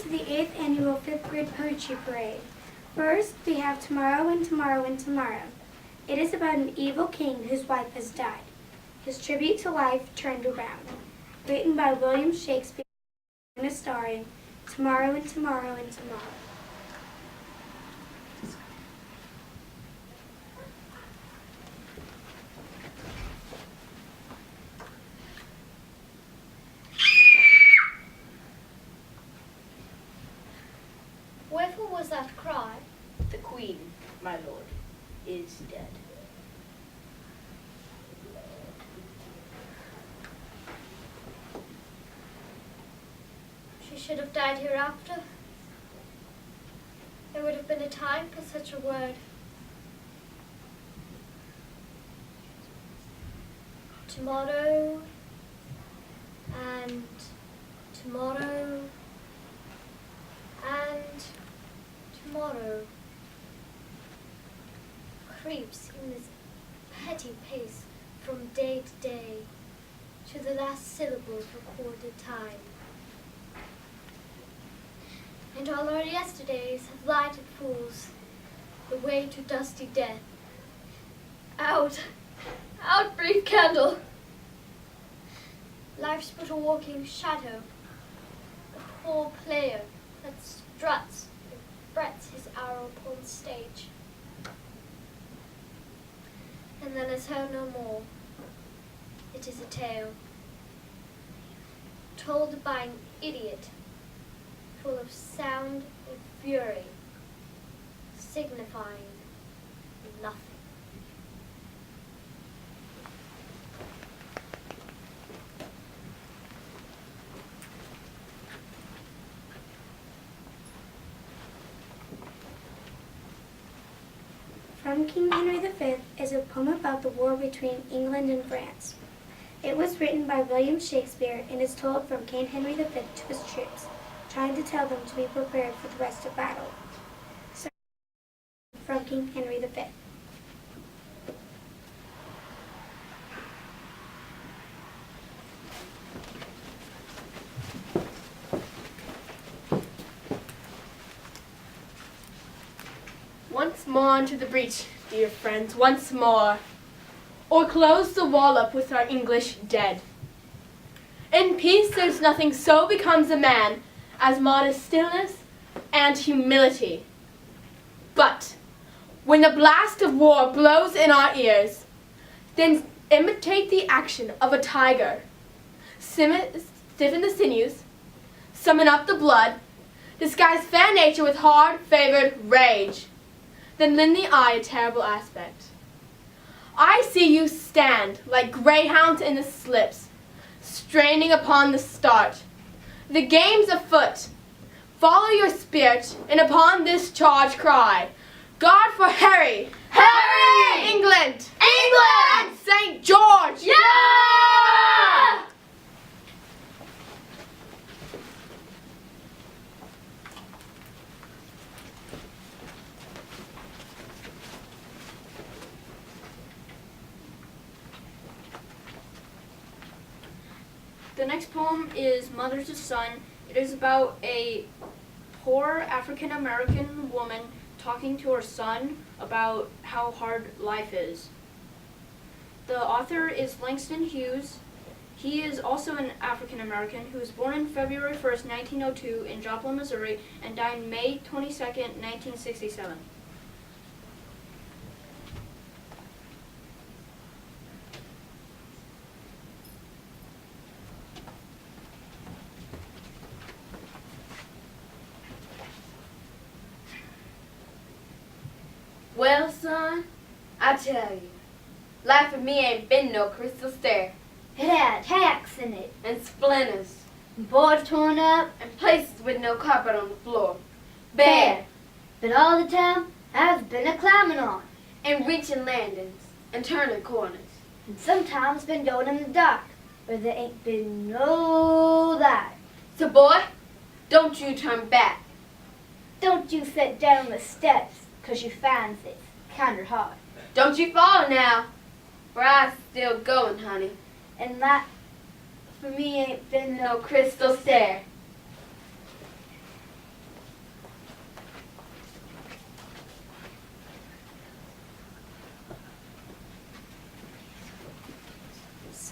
to the 8th annual 5th grade poetry parade. First, we have Tomorrow and Tomorrow and Tomorrow. It is about an evil king whose wife has died. His tribute to life turned around. Written by William Shakespeare and starring Tomorrow and Tomorrow and Tomorrow. Wherefore was that cry? The queen, my lord, is dead. She should have died hereafter. There would have been a time for such a word. Tomorrow, and tomorrow, and tomorrow creeps in this petty pace from day to day to the last syllable of recorded time. And all our yesterdays have lighted fools the way to dusty death. Out, out, brief candle! Life's but a walking shadow, a poor player that struts and frets his hour upon the stage. And then is heard no more. It is a tale told by an idiot, full of sound and fury, signifying nothing. From King Henry V is a poem about the war between England and France. It was written by William Shakespeare and is told from King Henry V to his troops, trying to tell them to be prepared for the rest of battle. So, from King Henry V. Once more into the breach, dear friends, once more, or close the wall up with our English dead. In peace there's nothing so becomes a man as modest stillness and humility. But when the blast of war blows in our ears, then imitate the action of a tiger. Stiffen the sinews, summon up the blood, disguise fair nature with hard-favored rage. Then lend the eye a terrible aspect. I see you stand like greyhounds in the slips, straining upon the start. The game's afoot. Follow your spirit, and upon this charge cry, God for Harry! Harry! England! England! And St. George! Yeah! The next poem is Mother to Son. It is about a poor African-American woman talking to her son about how hard life is. The author is Langston Hughes. He is also an African-American who was born on February 1st, 1902 in Joplin, Missouri, and died May 22nd, 1967. Well, son, I tell you, life for me ain't been no crystal stair. It had tacks in it, And splinters, boards torn up, and places with no carpet on the floor. Bare, but all the time I've been a climbing on, and reaching landings, and turning corners. and sometimes been going in the dark, where there ain't been no light. So, boy, don't you turn back. Don't you sit down the steps, 'cause you finds it kinder hard. Don't you fall now, for I'm still going, honey. And that, for me, ain't been no No crystal stair.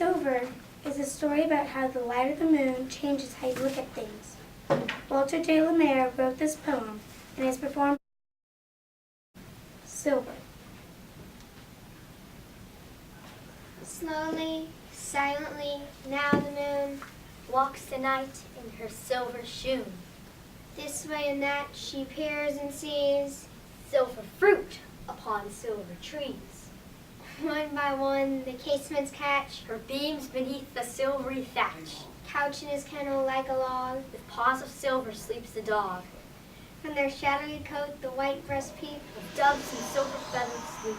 Silver is a story about how the light of the moon changes how you look at things. Walter de la Mare wrote this poem and is performed Silver. Slowly, silently, now the moon walks the night in her silver shoon. This way and that she peers and sees silver fruit upon silver trees. One by one the casements catch her beams beneath the silvery thatch. Couch in his kennel like a log, with paws of silver sleeps the dog. From their shadowy coat the white breast peep, with doves and silver feathers sleep.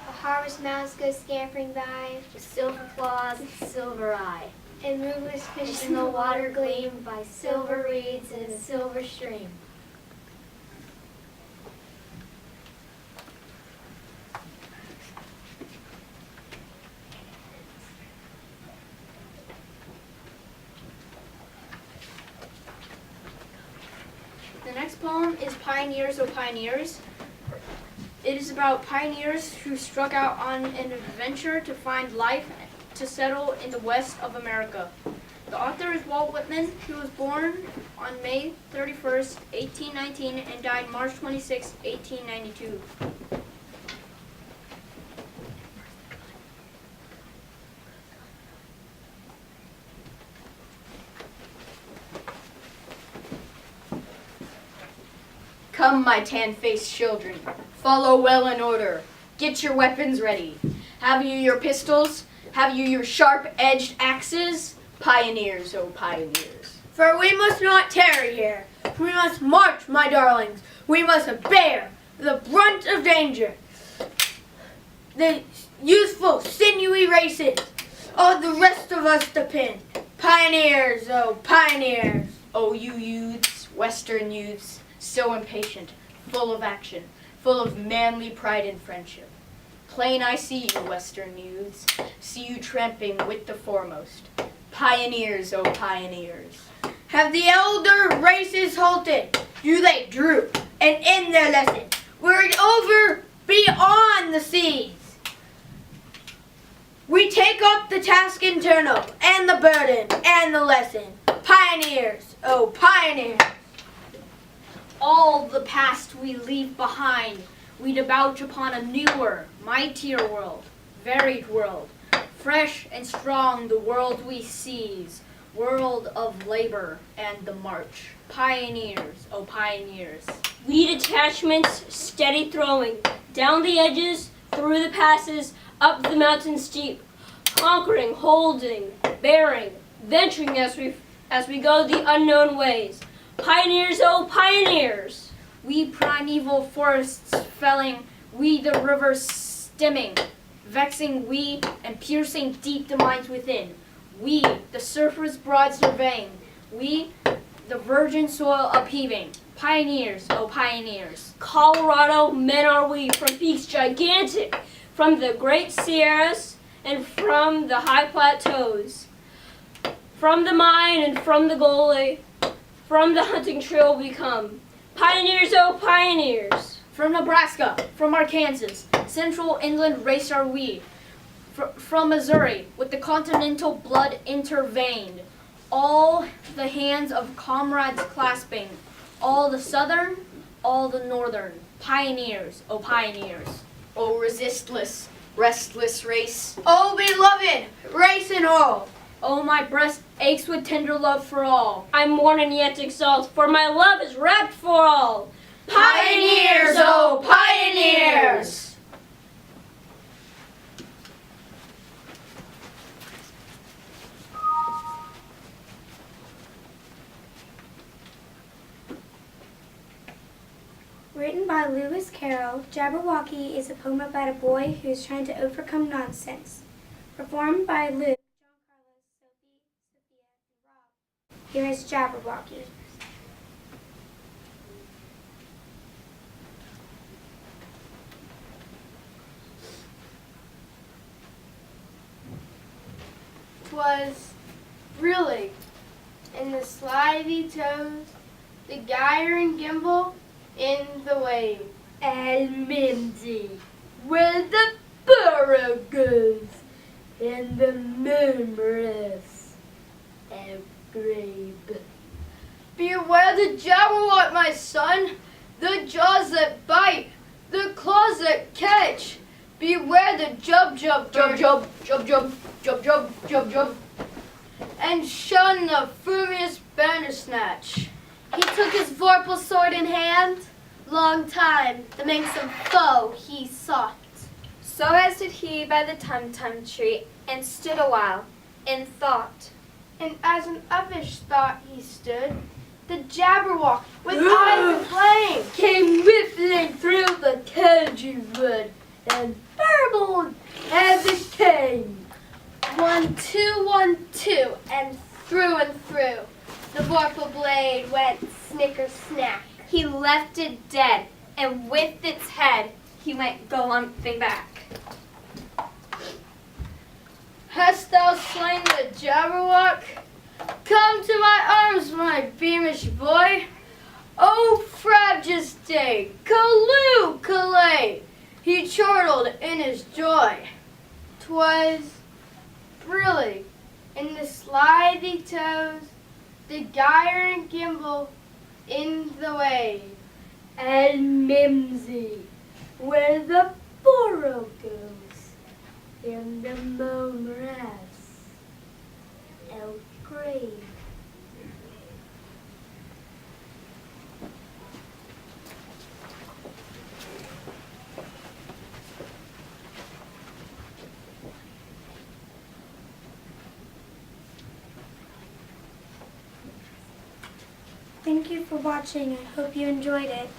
A harvest mouse goes scampering by, with silver claws and silver eye. And moveless fish in the water gleam by silver reeds in a silver stream. The next poem is Pioneers, O Pioneers. It is about pioneers who struck out on an adventure to find life to settle in the west of America. The author is Walt Whitman, who was born on May 31st, 1819 and died March 26, 1892. Come, my tan-faced children, follow well in order. Get your weapons ready. Have you your pistols? Have you your sharp-edged axes? Pioneers, oh pioneers. For we must not tarry here. We must march, my darlings. We must bear the brunt of danger. The youthful, sinewy races, all the rest of us depend. Pioneers, oh pioneers. Oh, you youths, western youths, so impatient, full of action, full of manly pride and friendship. Plain I see you, western youths, see you tramping with the foremost. Pioneers, oh pioneers. Have the elder races halted? Do they droop and end their lesson? Were it over beyond the seas? We take up the task internal, and the burden, and the lesson. Pioneers, oh pioneers. All the past we leave behind. We debouch upon a newer, mightier world, varied world. Fresh and strong the world we seize, world of labor and the march. Pioneers, oh pioneers. We detachments steady throwing, down the edges, through the passes, up the mountain steep, conquering, holding, bearing, venturing as we go the unknown ways. Pioneers, oh pioneers! We primeval forests felling, we the rivers stemming, vexing we and piercing deep the minds within. We the surfer's broad surveying, we the virgin soil upheaving. Pioneers, oh pioneers. Colorado men are we, from peaks gigantic, from the great Sierras and from the high plateaus, from the mine and from the gully, from the hunting trail we come. Pioneers, oh pioneers. From Nebraska, from Arkansas, central inland race are we. From Missouri, with the continental blood interveined, all the hands of comrades clasping, all the southern, all the northern. Pioneers, oh pioneers. Oh resistless, restless race. Oh beloved, race and all. Oh, my breast aches with tender love for all. I mourn and yet exalt, for my love is wrapped for all. Pioneers, oh pioneers! Written by Lewis Carroll, Jabberwocky is a poem about a boy who is trying to overcome nonsense. Performed by Luke, John Carlos, Sophie, Sophia, and Rob. Here is Jabberwocky. Was really in the slithy toes, the gyre and gimble in the wave. El Mindy, where the burrow goes, in the moonrise and grave. Beware the Jabberwock, my son, the jaws that bite, the claws that catch. Beware the jub, and shun the frumious bandersnatch. He took his vorpal sword in hand. Long time the manxome foe he sought. So as did he by the tum-tum tree, and stood a while in thought. And as an ovish thought he stood, the Jabberwock, with eyes of flame, Came whiffling through the cagey wood, and burbled as it came. 1, 2, 1, 2, and through, the vorpal blade went snicker-snack. He left it dead, and with its head he went galumphing back. Hast thou slain the Jabberwock? Come to my arms, my beamish boy. Oh, frabjous day, Calloo, Calais, he chortled in his joy. 'twas brillig in the slithy toes, the gyre and gimble in the wave, and mimsy where the burrow goes in the morass and grave. Thank you for watching. I hope you enjoyed it.